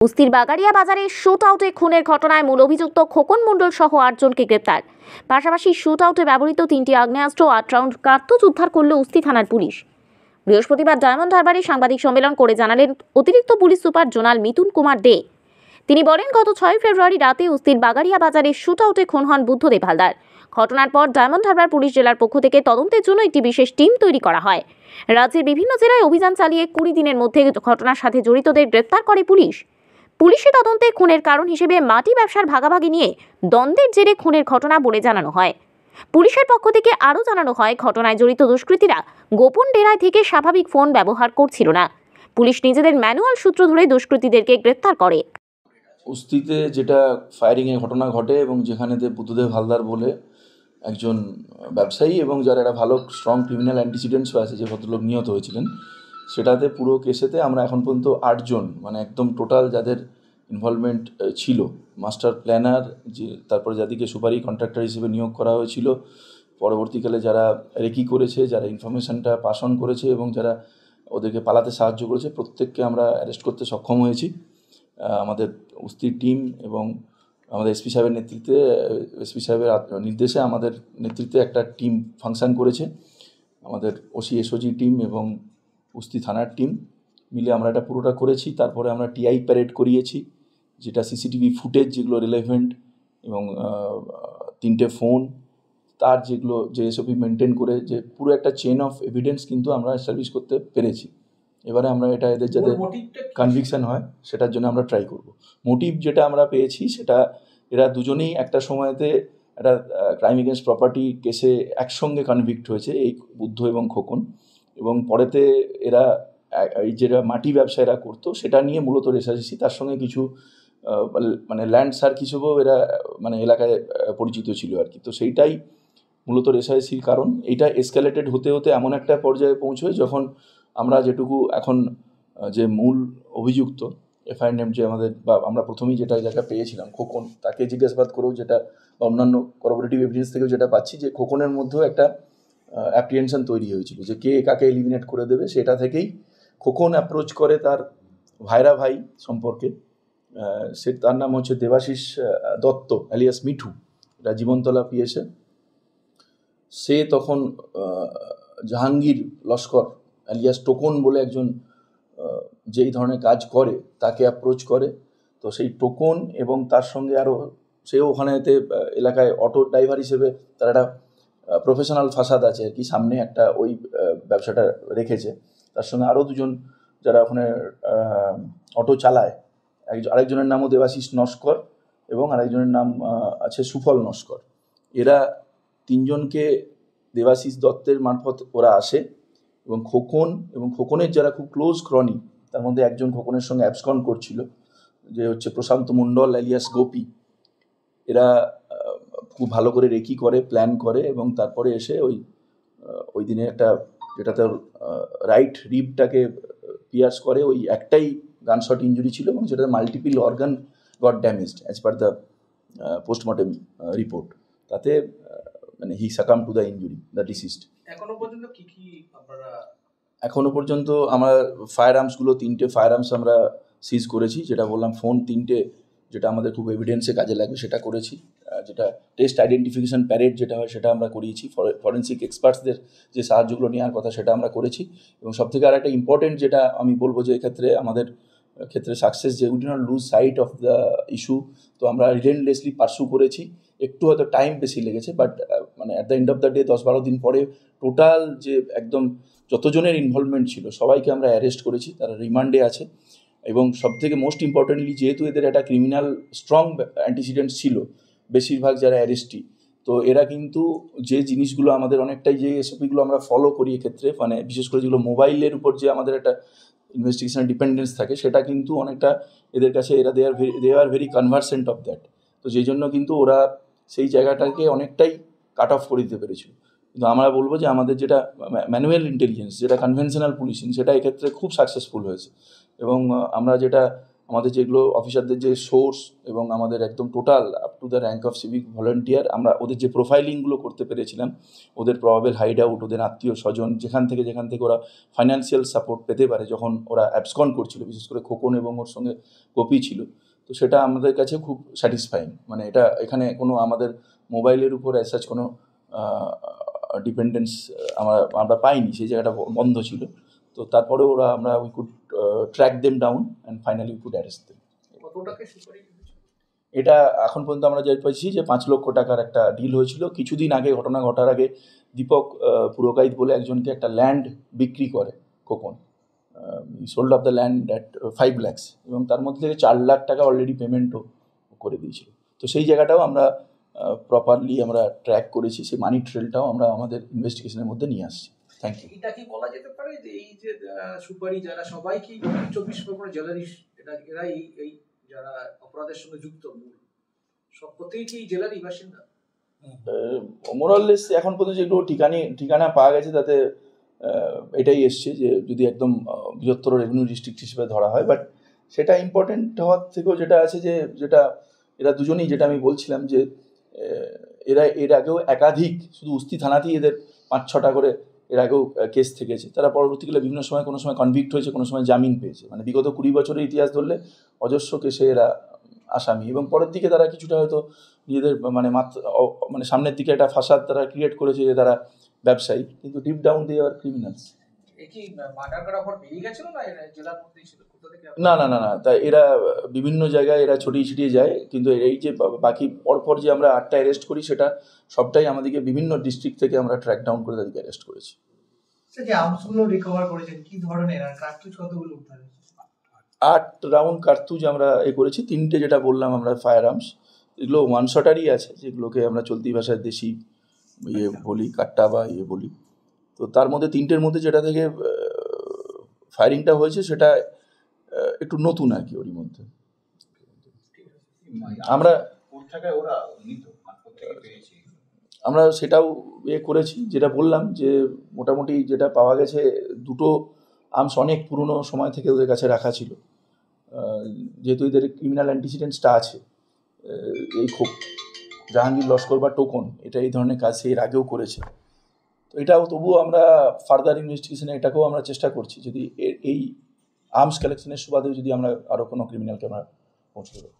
উস্তির বাগাড়িয়া বাজারে শুট আউটে খুনের ঘটনায় মূল অভিযুক্ত খোকন মণ্ডল সহ 8 জনকে গ্রেপ্তার। পাশাপাশি শুট আউটে ব্যবহৃত 3টি আগ্নেয়াস্ত্র 8 রাউন্ড কার্তুজ উদ্ধার করল উস্তি থানার পুলিশ। বৃহস্পতিবার ডায়মন্ড হারবারে সাংবাদিক সম্মেলন করে জানালেন অতিরিক্ত police super zonal Mithun Kumar Dey. তিনি বলেন, গত 6 ফেব্রুয়ারি রাতে উস্তির বাগাড়িয়া বাজারে শুট আউটে খুন হন বুদ্ধদেব হালদার। ঘটনার পর ডায়মন্ড হারবার পুলিশ জেলার পক্ষ থেকে তদন্তের জন্য একটি বিশেষ টিম তৈরি করা হয়। রাজ্যের বিভিন্ন জেলায় অভিযান চালিয়ে 20 দিনের মধ্যে ঘটনার সাথে জড়িতদের গ্রেপ্তার করে পুলিশ। পুলিশি তদন্তে খুনের কারণ হিসেবে মাটি ব্যবসার ভাগাভাগি নিয়ে দ্বন্দ্বের জেরে খুনের ঘটনা বলে জানানো হয়। পুলিশের পক্ষ থেকে আরও জানানো হয়, ঘটনায় জড়িত দুষ্কৃতীরা গোপন ডেরায় থেকে স্বাভাবিক ফোন ব্যবহার করছিল না। পুলিশ নিজেদের ম্যানুয়াল সূত্র ধরে দুষ্কৃতীদেরকে গ্রেপ্তার করে। উস্তিতে যেটা ফায়ারিংয়ের ঘটনা ঘটে এবং যেখানেতে বুদ্ধদেব হালদার বলে একজন ব্যবসায়ী এবং যার একটা ভালো স্ট্রং ক্রিমিনাল অ্যান্টিসিডেন্টসও আছে, যে ভদ্রলোক নিহত হয়েছিলেন, সেটাতে পুরো কেসেতে আমরা এখন পর্যন্ত 8 জন, মানে একদম টোটাল যাদের ইনভলভমেন্ট ছিল, মাস্টার প্ল্যানার, যে তারপরে যাদেরকে সুপারি কন্ট্রাক্টর হিসেবে নিয়োগ করা হয়েছিল, পরবর্তীকালে যারা রেকি করেছে, যারা ইনফরমেশনটা পাস অন করেছে এবং যারা ওদেরকে পালাতে সাহায্য করেছে, প্রত্যেককে আমরা অ্যারেস্ট করতে সক্ষম হয়েছি। আমাদের উস্তির টিম এবং আমাদের এসপি সাহেবের নেতৃত্বে, এসপি সাহেবের নির্দেশে আমাদের নেতৃত্বে একটা টিম ফাংশন করেছে। আমাদের ওসি এসওজি টিম এবং উস্তি থানার টিম মিলে আমরা এটা পুরোটা করেছি। তারপরে আমরা টিআই প্যারেড করিয়েছি, যেটা সিসিটিভি ফুটেজ যেগুলো রিলেভেন্ট এবং 3টে ফোন, তার যেগুলো যে এসওপি মেনটেন করে, যে পুরো একটা চেন অফ এভিডেন্স কিন্তু আমরা এস্টাবলিশ করতে পেরেছি। এবারে আমরা এটা এদের যাতে কনভিকশন হয় সেটার জন্য আমরা ট্রাই করব। মোটিভ যেটা আমরা পেয়েছি সেটা, এরা দুজনেই একটা সময়তে একটা ক্রাইম এগেনস্ট প্রপার্টি কেসে একসঙ্গে কনভিক্ট হয়েছে, এই বুদ্ধ এবং খোকন, এবং পরেতে এরা এই যেটা মাটি ব্যবসা এরা করতো সেটা নিয়ে মূলত রেশারেশি, তার সঙ্গে কিছু মানে ল্যান্ড সার্ক হিসেবেও এরা মানে এলাকায় পরিচিত ছিল আর কি। তো সেইটাই মূলত রেশারেশির কারণ। এইটা এসকালেটেড হতে হতে এমন একটা পর্যায়ে পৌঁছয় যখন আমরা যেটুকু এখন যে মূল অভিযুক্ত এফআইআর নেম, যে আমাদের বা আমরা প্রথমেই যেটা পেয়েছিলাম খোকন, তাকে জিজ্ঞাসাবাদ করেও যেটা বা অন্যান্য করোবোরেটিভ এভিডেন্স থেকেও যেটা পাচ্ছি, যে খোকনের মধ্যেও একটা অ্যাপ্রিহেনশন তৈরি হয়েছিল যে কে কাকে এলিমিনেট করে দেবে। সেটা থেকেই খোকন অ্যাপ্রোচ করে তার ভাই সম্পর্কে, সে তার নাম হচ্ছে দেবাশিস দত্ত অ্যালিয়াস মিঠু, এটা জীবনতলা পিএসএ। সে তখন জাহাঙ্গীর লস্কর অ্যালিয়াস টোকন বলে একজন যেই ধরনের কাজ করে তাকে অ্যাপ্রোচ করে। তো সেই টোকন এবং তার সঙ্গে আরও, সেও ওখানেতে এলাকায় অটো ড্রাইভার হিসেবে তার একটা প্রফেশনাল ফাসাদ আছে আর কি, সামনে একটা ওই ব্যবসাটা রেখেছে। তার সঙ্গে আরও 2জন যারা ওখানে অটো চালায়, আরেকজনের নামও দেবাশিস নস্কর এবং আরেকজনের নাম আছে সুফল নস্কর। এরা 3 জনকে দেবাশিস দত্তের মারফত ওরা আসে এবং খোকনের যারা খুব ক্লোজ ক্রনি, তার মধ্যে একজন খোকনের সঙ্গে অ্যাবসকন্ড করছিল, যে হচ্ছে প্রশান্ত মণ্ডল অ্যালিয়াস গোপী। এরা খুব ভালো করে রেকি করে, প্ল্যান করে এবং তারপরে এসে ওই দিনে একটা, যেটাতে রাইট রিবটাকে পিয়ার্স করে, ওই একটাই গানশট ইঞ্জুরি ছিল এবং যেটাতে multiple organ got damaged as per the postmortem report. তাতে মানে he succumb to the injury, the deceased. এখনো পর্যন্ত আমরা ফায়ার আর্মসগুলো 3টে ফায়ার আর্মস আমরা সিজ করেছি, যেটা বললাম ফোন 3টে, যেটা আমাদের খুব এভিডেন্সে কাজে লাগবে সেটা করেছি। যেটা টেস্ট আইডেন্টিফিকেশন প্যারেড যেটা হয় সেটা আমরা করিয়েছি, ফরেন্সিক এক্সপার্টসদের যে সাহায্যগুলো নেওয়ার কথা সেটা আমরা করেছি। এবং সবথেকে আর একটা ইম্পর্টেন্ট যেটা আমি বলবো, যে এক্ষেত্রে আমাদের ক্ষেত্রে সাকসেস, যে we do not lose sight of the issue. তো আমরা রিলেন্টলেসলি পার্সু করেছি, একটু হয়তো টাইম বেশি লেগেছে, বাট মানে at the end of the day 10-12 দিন পরে টোটাল যে একদম যতজনের ইনভলভমেন্ট ছিল সবাইকে আমরা অ্যারেস্ট করেছি, তারা রিমান্ডে আছে। এবং সবথেকে মোস্ট ইম্পর্টেন্টলি, যেহেতু এদের একটা ক্রিমিনাল স্ট্রং অ্যান্টিসিডেন্টস ছিল, বেশিরভাগ যারা অ্যারেস্টি, তো এরা কিন্তু যে জিনিসগুলো আমাদের অনেকটাই, যে এসওপিগুলো আমরা ফলো করি এক্ষেত্রে, মানে বিশেষ করে যেগুলো মোবাইলের উপর যে আমাদের একটা ইনভেস্টিগেশন ডিপেন্ডেন্স থাকে, সেটা কিন্তু অনেকটা এদের কাছে, এরা they are very conversant of that. তো যেই জন্য কিন্তু ওরা সেই জায়গাটাকে অনেকটাই কাট অফ করে দিতে পেরেছিল। কিন্তু আমরা বলবো যে আমাদের যেটা ম্যানুয়াল ইন্টেলিজেন্স, যেটা কনভেনশনাল পুলিশিং, সেটা এক্ষেত্রে খুব সাকসেসফুল হয়েছে। এবং আমরা যেটা আমাদের যেগুলো অফিসারদের যে সোর্স এবং আমাদের একদম total up to the rank of civic volunteer, আমরা ওদের যে প্রোফাইলিংগুলো করতে পেরেছিলাম, ওদের প্রবাবেল হাইড আউট, ওদের আত্মীয় স্বজন, যেখান থেকে ওরা ফাইন্যান্সিয়াল সাপোর্ট পেতে পারে যখন ওরা অ্যাবসকন্ড করছিল, বিশেষ করে খোকন এবং ওর সঙ্গে গোপী ছিল, তো সেটা আমাদের কাছে খুব স্যাটিসফাইং। মানে এটা এখানে কোনো আমাদের মোবাইলের উপর অ্যাজ কোনো ডিপেন্ডেন্স আমরা পাইনি, সেই জায়গাটা বন্ধ ছিল। তো তারপরে আমরা we could track them down and finally we could arrest them. এটা এখন পর্যন্ত আমরা যাই পাইছি যে 5 লক্ষ টাকার একটা ডিল হয়েছিল। কিছুদিন আগে, ঘটনা ঘটার আগে, দীপক পুরকাইত বলে একজনকে একটা ল্যান্ড বিক্রি করে Khokon, sold of the land at 5 lakhs, এবং তার মধ্যে থেকে 4 লাখ টাকা অলরেডি পেমেন্টও করে দিয়েছিল। তো সেই জায়গাটাও আমরা প্রপারলি আমরা ট্র্যাক করেছি, সেই মানি ট্রেলটাও আমরা আমাদের ইনভেস্টিগেশনের মধ্যে নিয়ে আসছি। Thank you. এটা কি বলা যেতে পারে যে এই যে সুপারি যারা সবাই কি 24 পরগনা জেলারই, এরা এই যারা অপরাধের সঙ্গে যুক্ত মূল সব প্রত্যেকেই কি এই জেলারই বাসিন্দা? মোরাললেস এখন পর্যন্ত যেগুলো ঠিকানা পাওয়া গেছে তাতে এটাই এসছে যে যদি একদম বৃহত্তর রেভিনিউ ডিস্ট্রিক্ট হিসেবে ধরা হয়, বাট সেটা ইম্পর্টেন্ট হওয়ার থেকেও যেটা আছে যে এরা দুজনেই, যেটা আমি বলছিলাম যে এরা এর আগেও একাধিক, শুধু উস্তি থানাতেই এদের 5-6টা করে এর আগেও কেস থেকেছে। তারা পরবর্তীকালে বিভিন্ন সময় কোনো সময় কনভিক্ট হয়েছে, কোনো সময় জামিন পেয়েছে। মানে বিগত 20 বছরের ইতিহাস ধরলে অজস্র কেসে এরা আসামি, এবং পরের দিকে তারা কিছুটা হয়তো নিজেদের মানে সামনের দিকে একটা ফাসাদ তারা ক্রিয়েট করেছে যে তারা ব্যবসায়ী, কিন্তু deep down they are criminals. না, তাই এরা বিভিন্ন জায়গায় এরা ছড়িয়ে ছিটিয়ে যায়, কিন্তু এই যে বাকি পরপর যে আমরা 8টা অ্যারেস্ট করি, সেটা সবটাই আমাদেরকে বিভিন্ন ডিস্ট্রিক্ট থেকে আমরা ট্র্যাক ডাউন করে তাদেরকে অ্যারেস্ট করেছি। যে আর্মসগুলো রিকভার করেছেন কি ধরনের, আর কার্তুজ কতগুলো উদ্ধার হয়েছে? 8 রাউন্ড কার্তুজ আমরা করেছি। 3টে যেটা বললাম আমরা ফায়ার আর্মস, এগুলো ওয়ান শটারই আছে, যেগুলোকে আমরা চলতি ভাষায় দেশি বলি, কাট্টা বা বলি। তো তার মধ্যে 3টের মধ্যে যেটা থেকে ফায়ারিংটা হয়েছে সেটা একটু নতুন আর কি। ওরই মধ্যে আমরা সেটাও করেছি, যেটা বললাম যে মোটামুটি যেটা পাওয়া গেছে, 2টো আর্মস অনেক পুরনো সময় থেকে ওদের কাছে রাখা ছিল, যেহেতু এদের ক্রিমিনাল অ্যান্টিসিডেন্টসটা আছে। এই খুব জাহাঙ্গীর লস্কর বা টোকন, এটা এই ধরনের কাজ সে এর আগেও করেছে। তো এটাও তবুও আমরা ফার্দার ইনভেস্টিগেশনে এটাকেও আমরা চেষ্টা করছি, যদি এই আর্মস কালেকশনের সুবাদেও যদি আমরা আরও কোনো ক্রিমিনালকে আমরা পৌঁছে দেবো।